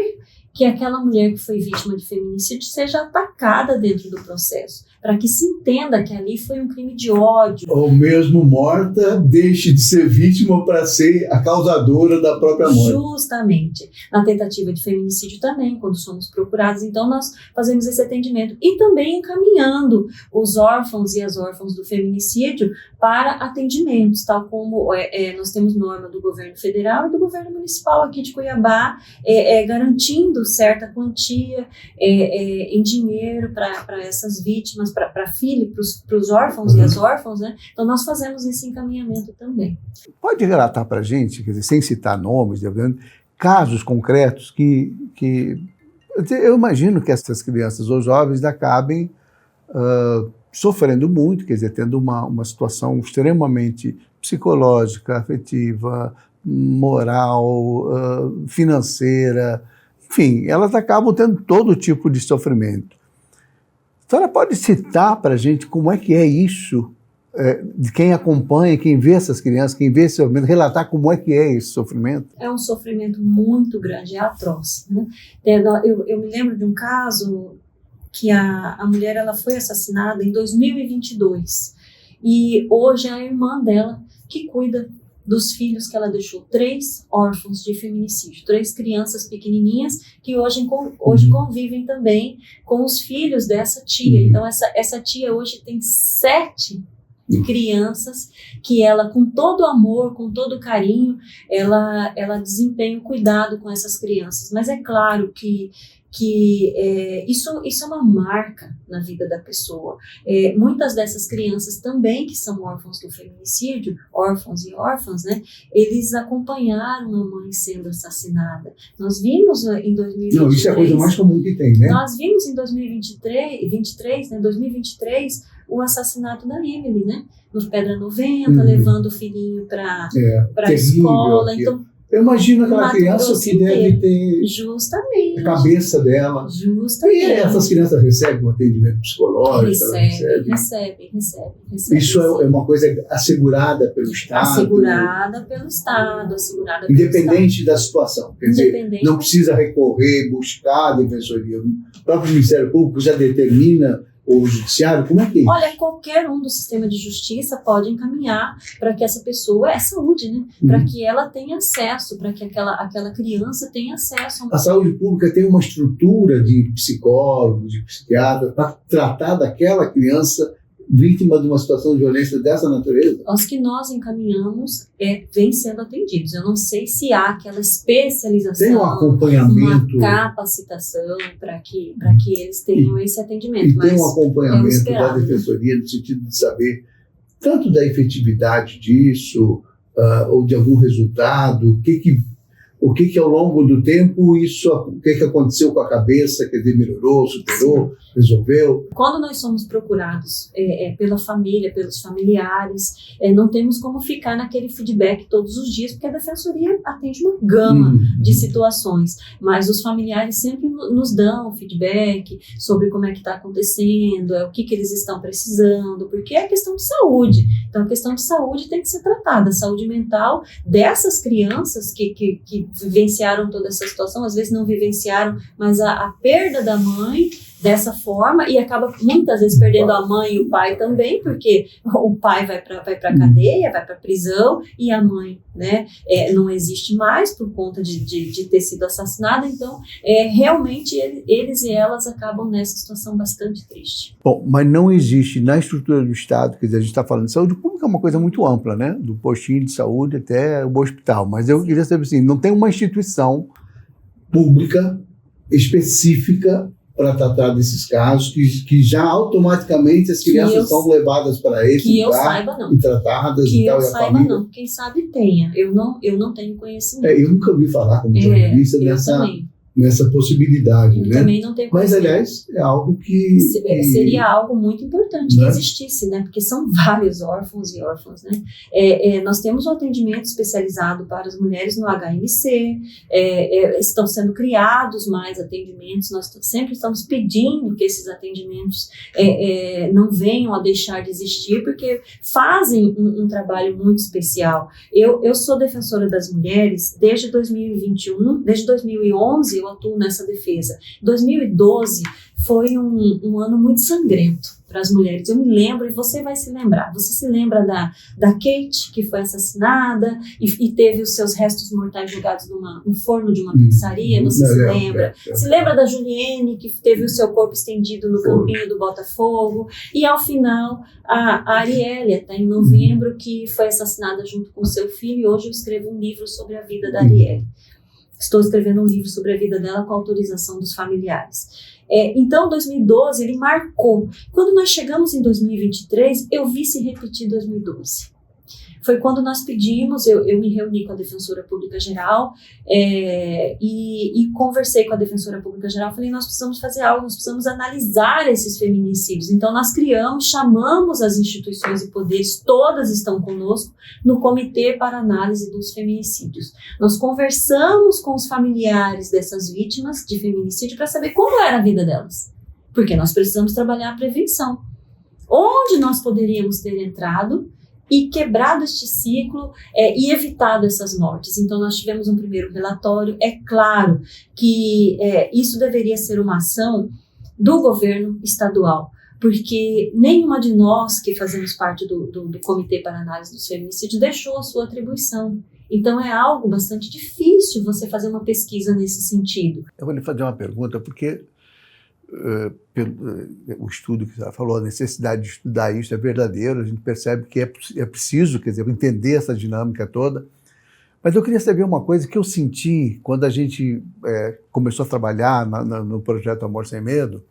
que aquela mulher que foi vítima de feminicídio seja atacada dentro do processo, para que se entenda que ali foi um crime de ódio. Ou mesmo morta, deixe de ser vítima para ser a causadora da própria morte. Justamente. Na tentativa de feminicídio também, quando somos procurados, então nós fazemos esse atendimento. E também encaminhando os órfãos e as órfãs do feminicídio para atendimentos, tal como nós temos norma do governo federal e do governo municipal aqui de Cuiabá, garantindo certa quantia em dinheiro para essas vítimas, para filhos, para os órfãos e as órfãs, né? Então nós fazemos esse encaminhamento também. Pode relatar para a gente, quer dizer, sem citar nomes, casos concretos que eu imagino que essas crianças ou jovens acabem sofrendo muito, quer dizer, tendo uma situação extremamente psicológica, afetiva, moral, financeira, enfim, elas acabam tendo todo tipo de sofrimento. A senhora pode citar para a gente como é que é isso, de quem acompanha, quem vê essas crianças, quem vê esse sofrimento, relatar como é que é esse sofrimento? É um sofrimento muito grande, é atroz, né? Eu me lembro de um caso que a mulher ela foi assassinada em 2022 e hoje é a irmã dela que cuida dos filhos que ela deixou, 3 órfãos de feminicídio, 3 crianças pequenininhas que hoje convivem também com os filhos dessa tia. Então essa tia hoje tem 7 crianças que ela, com todo amor, com todo carinho, ela desempenha o cuidado com essas crianças. Mas é claro que isso é uma marca na vida da pessoa. Muitas dessas crianças também, que são órfãos do feminicídio, órfãos e órfãs, né, eles acompanharam a mãe sendo assassinada. Nós vimos em 2023... Não, isso é a coisa mais comum que tem, né? Nós vimos em 2023, o assassinato da Emily, né? No Pedra 90, levando o filhinho para a escola. Então, eu imagino aquela criança que deve ter justamente a cabeça dela. Justamente. E essas crianças recebem um atendimento psicológico? Recebem. Isso é uma coisa assegurada pelo Estado? Assegurada pelo Estado. Independente da situação. Quer dizer, não precisa recorrer, buscar a defensoria. O próprio Ministério Público já determina, ou o judiciário, como é que é? Olha, qualquer um do sistema de justiça pode encaminhar para que essa pessoa, saúde, né? Para que ela tenha acesso, para que aquela criança tenha acesso. A saúde pública tem uma estrutura de psicólogos, de psiquiatras, para tratar daquela criança vítima de uma situação de violência dessa natureza? Os que nós encaminhamos vêm sendo atendidos. Eu não sei se há aquela especialização, tem um acompanhamento, uma capacitação para que eles tenham esse atendimento. E tem um acompanhamento da defensoria no sentido de saber tanto da efetividade disso, ou de algum resultado, o que ao longo do tempo o que aconteceu com a cabeça, quer dizer, melhorou, superou, resolveu. Quando nós somos procurados pela família, pelos familiares, não temos como ficar naquele feedback todos os dias, porque a defensoria atende uma gama de situações, mas os familiares sempre nos dão feedback sobre como é que está acontecendo, o que eles estão precisando, porque é questão de saúde. Então a questão de saúde tem que ser tratada, a saúde mental dessas crianças que vivenciaram toda essa situação, às vezes não vivenciaram, mas a perda da mãe dessa forma, e acaba muitas vezes perdendo a mãe e o pai também, porque o pai vai para a cadeia, vai para a prisão, e a mãe, né, não existe mais por conta de ter sido assassinada. Então realmente eles e elas acabam nessa situação bastante triste. Bom, mas não existe na estrutura do Estado, quer dizer, a gente está falando de saúde pública, é uma coisa muito ampla, né, do postinho de saúde até o hospital, mas eu queria saber assim, não tem uma instituição pública específica para tratar desses casos, que já automaticamente as crianças são levadas para esse que lugar eu saiba, não. e tratadas que e tal, eu e a saiba, família... não. Quem sabe tenha. Eu não tenho conhecimento. Eu nunca ouvi falar como jornalista nessa possibilidade, eu né? também não tenho Mas, conhecimento. aliás, é algo que... Seria algo muito importante, né? Que existisse, né? Porque são vários órfãos e órfãs, né? Nós temos um atendimento especializado para as mulheres no HMC, estão sendo criados mais atendimentos, nós sempre estamos pedindo que esses atendimentos não venham a deixar de existir, porque fazem um trabalho muito especial. Eu sou defensora das mulheres desde 2021, desde 2011 eu atuo nessa defesa. 2012 foi um ano muito sangrento para as mulheres. Eu me lembro, e você vai se lembrar. Você se lembra da Kate, que foi assassinada e teve os seus restos mortais jogados no forno de uma pizzaria? Você se lembra? Se lembra da Juliene, que teve o seu corpo estendido no campinho do Botafogo? E, ao final, a Arielle, em novembro, que foi assassinada junto com seu filho. E hoje eu escrevo um livro sobre a vida da Arielle. Estou escrevendo um livro sobre a vida dela com autorização dos familiares. Então, 2012, ele marcou. Quando nós chegamos em 2023, eu vi se repetir 2012. Foi quando nós pedimos, eu me reuni com a Defensora Pública Geral e conversei com a Defensora Pública Geral, falei, nós precisamos fazer algo, nós precisamos analisar esses feminicídios. Então, nós chamamos as instituições e poderes, todas estão conosco, no Comitê para Análise dos Feminicídios. Nós conversamos com os familiares dessas vítimas de feminicídio para saber como era a vida delas, porque nós precisamos trabalhar a prevenção. Onde nós poderíamos ter entrado e quebrado este ciclo e evitado essas mortes. Então, nós tivemos um primeiro relatório. É claro que isso deveria ser uma ação do governo estadual, porque nenhuma de nós que fazemos parte do Comitê para Análise dos Feminicídios deixou a sua atribuição. Então, é algo bastante difícil você fazer uma pesquisa nesse sentido. Eu vou lhe fazer uma pergunta, porque o estudo que você falou, a necessidade de estudar isso é verdadeiro, a gente percebe que é preciso, quer dizer, entender essa dinâmica toda. Mas eu queria saber uma coisa que eu senti quando a gente começou a trabalhar no projeto Amor Sem Medo.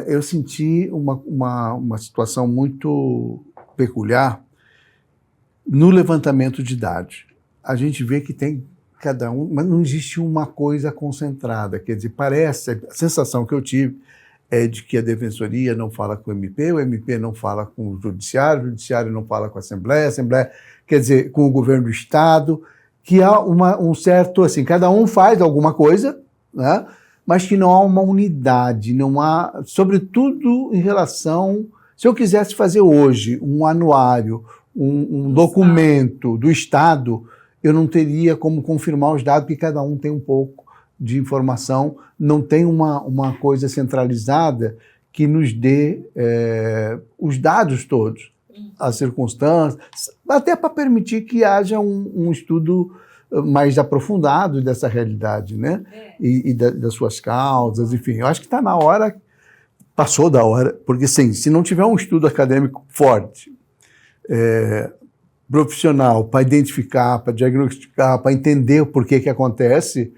Eu senti uma situação muito peculiar no levantamento de dados. A gente vê que tem cada um, mas não existe uma coisa concentrada, quer dizer, parece, a sensação que eu tive é de que a Defensoria não fala com o MP não fala com o Judiciário não fala com a Assembleia, quer dizer, com o Governo do Estado, que há um certo, assim, cada um faz alguma coisa, né, mas que não há uma unidade, não há, sobretudo em relação, se eu quisesse fazer hoje um anuário, um documento do Estado, eu não teria como confirmar os dados, porque cada um tem um pouco de informação, não tem uma coisa centralizada que nos dê os dados todos, as circunstâncias, até para permitir que haja um estudo mais aprofundado dessa realidade, né? E das suas causas, enfim. Eu acho que está na hora, passou da hora, porque sim, se não tiver um estudo acadêmico forte, profissional, para identificar, para diagnosticar, para entender o porquê que acontece,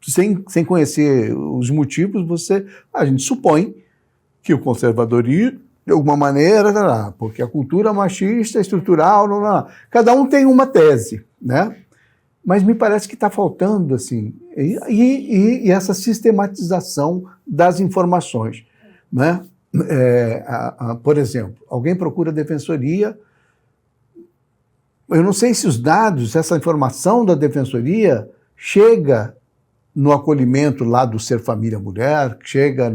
sem conhecer os motivos, a gente supõe que o conservadorismo, de alguma maneira, porque a cultura machista, estrutural, cada um tem uma tese, né? Mas me parece que está faltando, assim, e essa sistematização das informações, né? Por exemplo, alguém procura a Defensoria. Eu não sei se os dados, essa informação da Defensoria chega no acolhimento lá do Ser Família Mulher, chega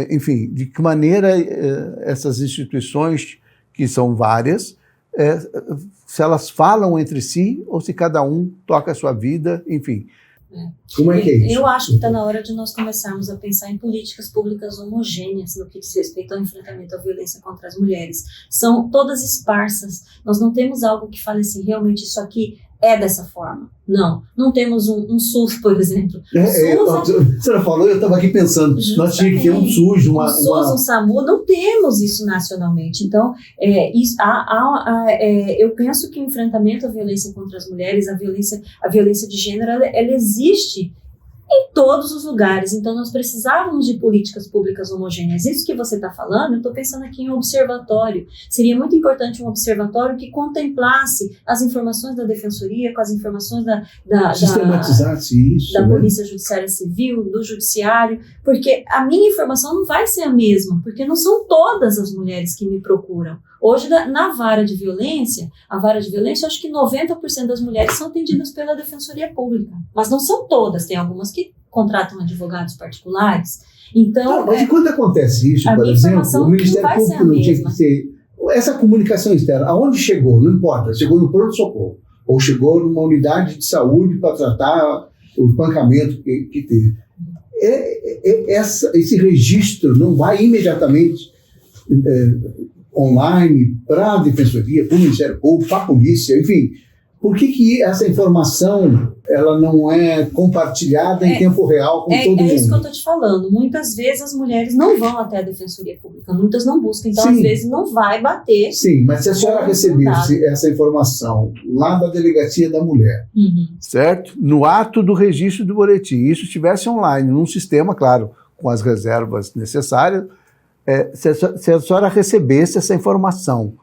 enfim, de que maneira essas instituições, que são várias, se elas falam entre si ou se cada um toca a sua vida, enfim. Como é que é isso? Eu acho que está na hora de nós começarmos a pensar em políticas públicas homogêneas no que diz respeito ao enfrentamento à violência contra as mulheres. São todas esparsas. Nós não temos algo que fale assim, realmente isso aqui é dessa forma. Não temos um SUS, por exemplo. Você não falou, eu estava aqui pensando, nós tínhamos que ter um SUS, um SAMU, não temos isso nacionalmente. Então, eu penso que o enfrentamento à violência contra as mulheres, a violência de gênero, ela existe em todos os lugares. Então, nós precisávamos de políticas públicas homogêneas. Isso que você está falando, eu estou pensando aqui em um observatório. Seria muito importante um observatório que contemplasse as informações da Defensoria com as informações sistematizasse isso, da Polícia Judiciária Civil, do Judiciário, porque a minha informação não vai ser a mesma, porque não são todas as mulheres que me procuram. Hoje, na vara de violência, eu acho que 90% das mulheres são atendidas pela Defensoria Pública, mas não são todas, tem algumas que contratam advogados particulares. Então, mas quando acontece isso, por exemplo, o Ministério Público não tinha que ter essa comunicação externa, aonde chegou, não importa, chegou no pronto-socorro, ou chegou numa unidade de saúde para tratar o espancamento que teve. Esse registro não vai imediatamente online para a Defensoria, para o Ministério Público, para a polícia, enfim. Por que essa informação ela não é compartilhada em tempo real com todo mundo? É isso que eu estou te falando. Muitas vezes as mulheres não vão até a Defensoria Pública, muitas não buscam, então às vezes não vai bater. Sim, mas se a senhora recebesse essa informação lá da Delegacia da Mulher, certo? No ato do registro do boletim, isso estivesse online, num sistema, claro, com as reservas necessárias, se a senhora recebesse essa informação,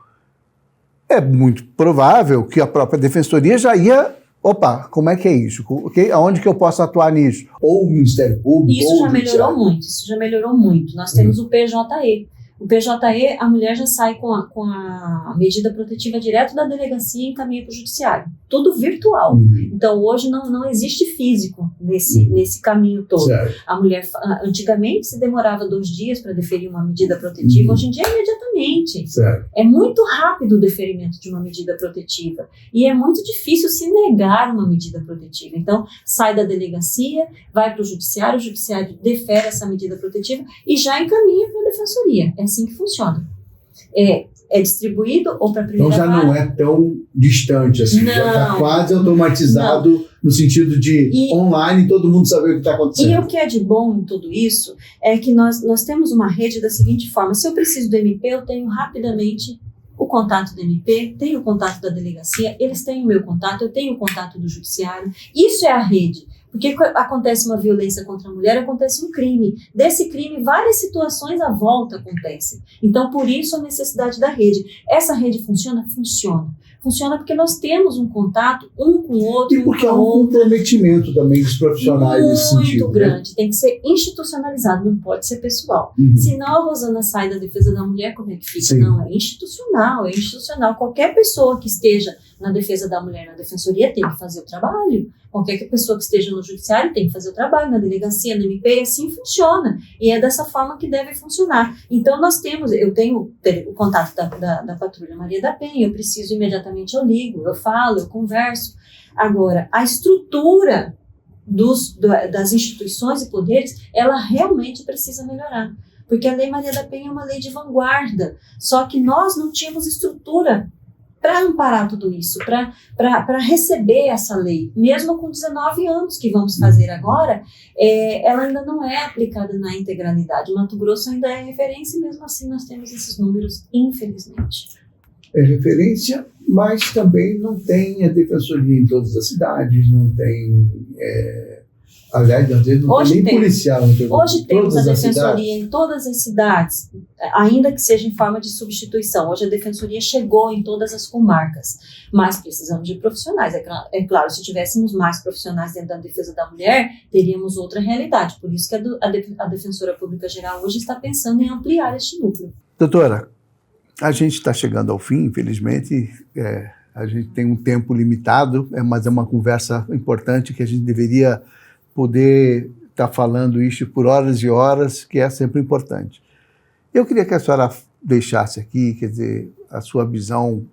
é muito provável que a própria Defensoria já ia... Opa, como é que é isso? Aonde que eu posso atuar nisso? Ou o Ministério Público... Isso já melhorou muito. Nós temos o PJE. O PJE, a mulher já sai com a medida protetiva direto da delegacia e encaminha para o judiciário. Tudo virtual. Então, hoje não existe físico nesse caminho todo. Certo. A mulher, antigamente, se demorava 2 dias para deferir uma medida protetiva. Hoje em dia, é imediatamente. Certo. É muito rápido o deferimento de uma medida protetiva. E é muito difícil se negar uma medida protetiva. Então, sai da delegacia, vai para o judiciário defere essa medida protetiva e já encaminha para a Defensoria. É assim que funciona. É distribuído ou para a primeira vara. Então já não é tão distante assim, já está quase automatizado no sentido de online, todo mundo saber o que está acontecendo. E o que é de bom em tudo isso é que nós temos uma rede da seguinte forma: se eu preciso do MP, eu tenho rapidamente o contato do MP, tenho o contato da delegacia, eles têm o meu contato, eu tenho o contato do judiciário. Isso é a rede. Porque acontece uma violência contra a mulher, acontece um crime. Desse crime, várias situações à volta acontecem. Então, por isso, a necessidade da rede. Essa rede funciona? Funciona. Funciona porque nós temos um contato um com o outro. E porque há um comprometimento também dos profissionais nesse sentido. Muito grande. Tem que ser institucionalizado, não pode ser pessoal. Senão a Rosana sai da defesa da mulher, como é que fica? Sim. Não, é institucional. Qualquer pessoa que esteja na defesa da mulher, na defensoria, tem que fazer o trabalho. Qualquer pessoa que esteja no judiciário tem que fazer o trabalho, na delegacia, na MP, e assim funciona. E é dessa forma que deve funcionar. Então, eu tenho o contato da Patrulha Maria da Penha, eu preciso imediatamente, eu ligo, eu falo, eu converso. Agora, a estrutura das instituições e poderes, ela realmente precisa melhorar. Porque a Lei Maria da Penha é uma lei de vanguarda, só que nós não tínhamos estrutura para amparar tudo isso, para receber essa lei. Mesmo com 19 anos que vamos fazer agora, ela ainda não é aplicada na integralidade. O Mato Grosso ainda é referência e mesmo assim nós temos esses números, infelizmente. É referência, mas também não tem a defensoria em todas as cidades, não tem... Aliás, às vezes não tem nem policial. Hoje temos a defensoria em todas as cidades, ainda que seja em forma de substituição. Hoje a defensoria chegou em todas as comarcas, mas precisamos de profissionais. É claro, se tivéssemos mais profissionais dentro da defesa da mulher, teríamos outra realidade. Por isso que a Defensora Pública Geral hoje está pensando em ampliar este núcleo. Doutora, a gente está chegando ao fim, infelizmente. A gente tem um tempo limitado, mas é uma conversa importante que a gente deveria poder estar falando isso por horas e horas, que é sempre importante. Eu queria que a senhora deixasse aqui, quer dizer, a sua visão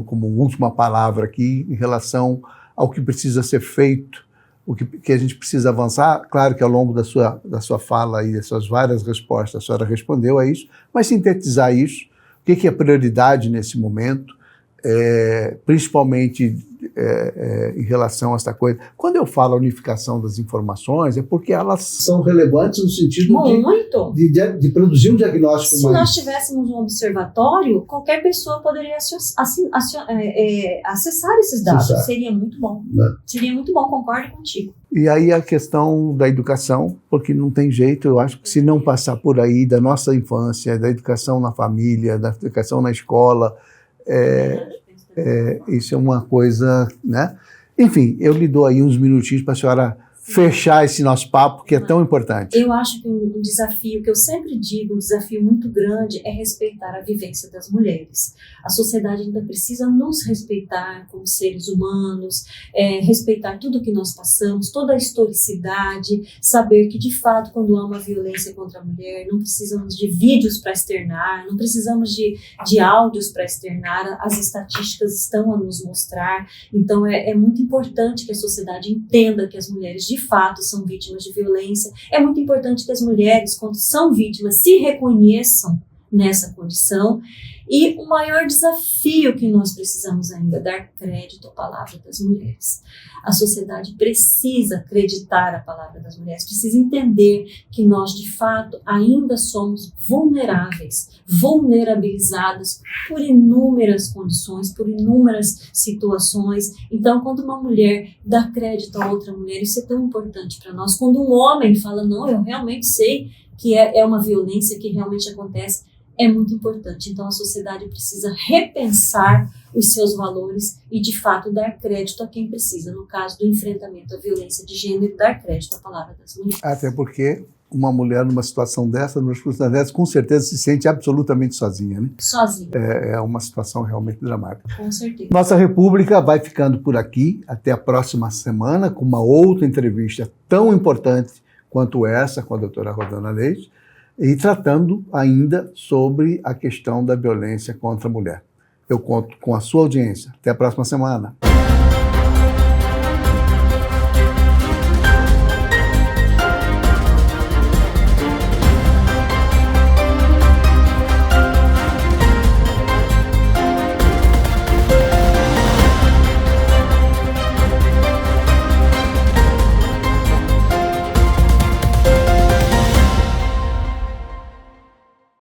como última palavra aqui em relação ao que precisa ser feito, o que a gente precisa avançar. Claro que ao longo da sua fala e das suas várias respostas, a senhora respondeu a isso, mas sintetizar isso, o que é prioridade nesse momento, principalmente em relação a essa coisa. Quando eu falo a unificação das informações, é porque elas são relevantes no sentido de produzir um diagnóstico Se nós tivéssemos um observatório, qualquer pessoa poderia acessar esses dados. Seria muito bom. Seria muito bom, concordo contigo. E aí a questão da educação, porque não tem jeito, eu acho que se não passar por aí da nossa infância, da educação na família, da educação na escola, isso é uma coisa, né? Enfim, eu lhe dou aí uns minutinhos para a senhora fechar esse nosso papo, que é tão importante. Eu acho que um desafio, que eu sempre digo, um desafio muito grande é respeitar a vivência das mulheres. A sociedade ainda precisa nos respeitar como seres humanos, respeitar tudo que nós passamos, toda a historicidade, saber que, de fato, quando há uma violência contra a mulher, não precisamos de vídeos para externar, não precisamos de áudios para externar, as estatísticas estão a nos mostrar. Então, é muito importante que a sociedade entenda que as mulheres, de fato, são vítimas de violência. É muito importante que as mulheres, quando são vítimas, se reconheçam nessa condição. E o maior desafio que nós precisamos ainda, dar crédito à palavra das mulheres. A sociedade precisa acreditar a palavra das mulheres, precisa entender que nós, de fato, ainda somos vulneráveis, vulnerabilizadas por inúmeras condições, por inúmeras situações. Então, quando uma mulher dá crédito a outra mulher, isso é tão importante para nós. Quando um homem fala, não, eu realmente sei que é uma violência que realmente acontece, é muito importante. Então, a sociedade precisa repensar os seus valores e, de fato, dar crédito a quem precisa. No caso do enfrentamento à violência de gênero, dar crédito à palavra das mulheres. Até porque uma mulher numa situação dessa, numa circunstância dessa, com certeza se sente absolutamente sozinha, né? Sozinha. É uma situação realmente dramática. Com certeza. Nossa República vai ficando por aqui. Até a próxima semana com uma outra entrevista tão importante quanto essa com a doutora Rosana Leite, e tratando ainda sobre a questão da violência contra a mulher. Eu conto com a sua audiência. Até a próxima semana.